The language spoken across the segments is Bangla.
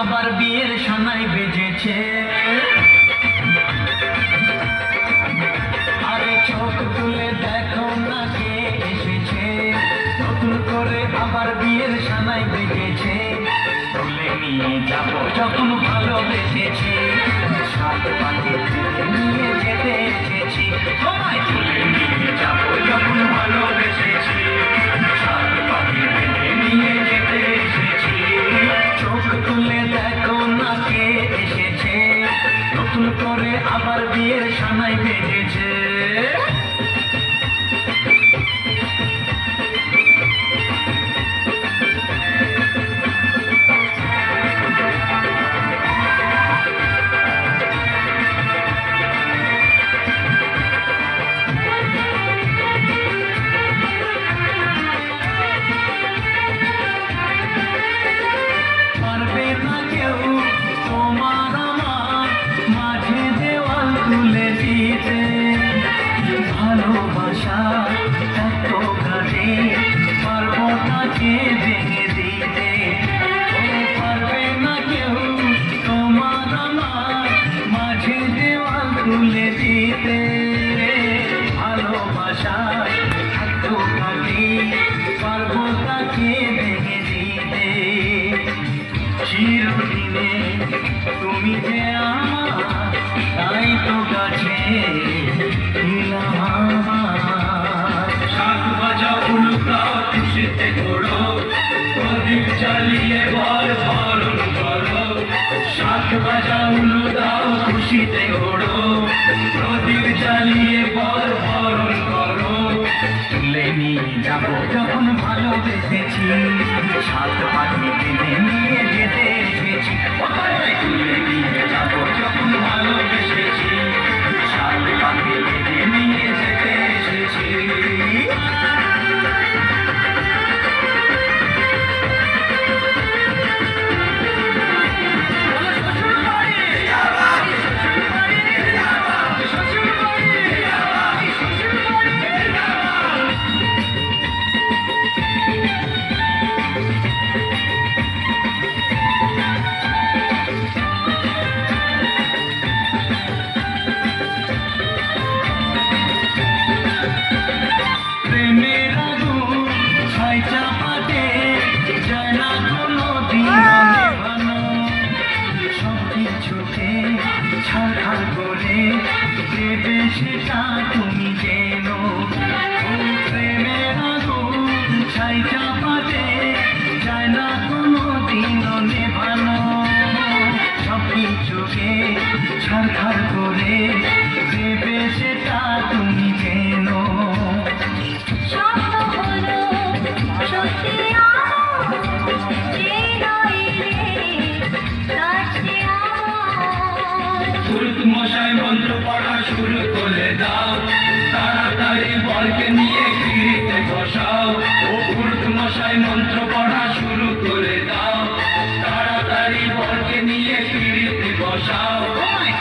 আবার বিয়ের সানাই বেজেছে। আরে চোখ তুলে দেখো না কে এসেছে, নতুন করে আবার বিয়ের সানাই বেজেছে। তুলে নিয়ে যাবো যখন ভালোবেসেছি, সাত পাখি নিয়ে যেতে এসেছি। তোমায় তুলে নিয়ে যাবো যখন ভালোবেসেছি, সাত পাখি নিয়ে যেতে এসেছি। চোখ তুলে দেখো না কে এসেছে, নতুন করে আবার বিয়ের সানাই বেজেছে। পারবে না কেউ তোমার আমার মাঝে দেওয়াল তুলে দিতে, ভালোবাসা এত গাঢ়ে পারবো তাকে ভেঙে দিতে। পারবে না কেউ তোমার আমার মাঝে দেওয়াল তুলে দিতে, ভালোবাসা এত গাঢ়ে পারবো তাকে ভেঙে দিতে। চিরদিনে তুমি যে আমার, তাই তো গাছে দিলাম আমার। শাক বাজা উল্টাও খুশিতে ঘোড়ো, প্রদীপ জ্বালিয়ে বর বরণ করো। শাক বাজা উল্টাও খুশিতে ঘোড়ো, প্রদীপ জ্বালিয়ে বর বরণ করো। তুলে নিয়ে যাবো যখন ভালোবেসেছি, সাত পাখি টেনে নিয়ে যেতে এসেছি। তুলে নিয়ে যাবো যখন ভালোবেসেছি, সাত পাখি টেনে নিয়ে যেতে এসেছি। প্রেমের আগুন ছাই চাপাতে যায় না কোনো দিন নেভানো, সব কিছুকে ছাড়খাড় করে দেবে সেটা তুমি যেন। প্রেমের আগুন ছাই চাপাতে যায় না কোনো দিন নেভানো, সব কিছুকে ছাড়খাড় করে দেবে সেটা তুমি যেন। পুরুত মশাই মন্ত্র পড়া শুরু করে দাও, তাড়াতাড়ি বরকে নিয়ে পিড়িতে বসাও। ও পুরুত মশাই মন্ত্র পড়া শুরু করে দাও, তাড়াতাড়ি বরকে নিয়ে পিড়িতে বসাও।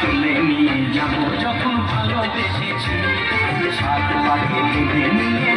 তুলে নিয়ে যাবো যখন ভালোবেসেছি, সাত পাখি নিয়ে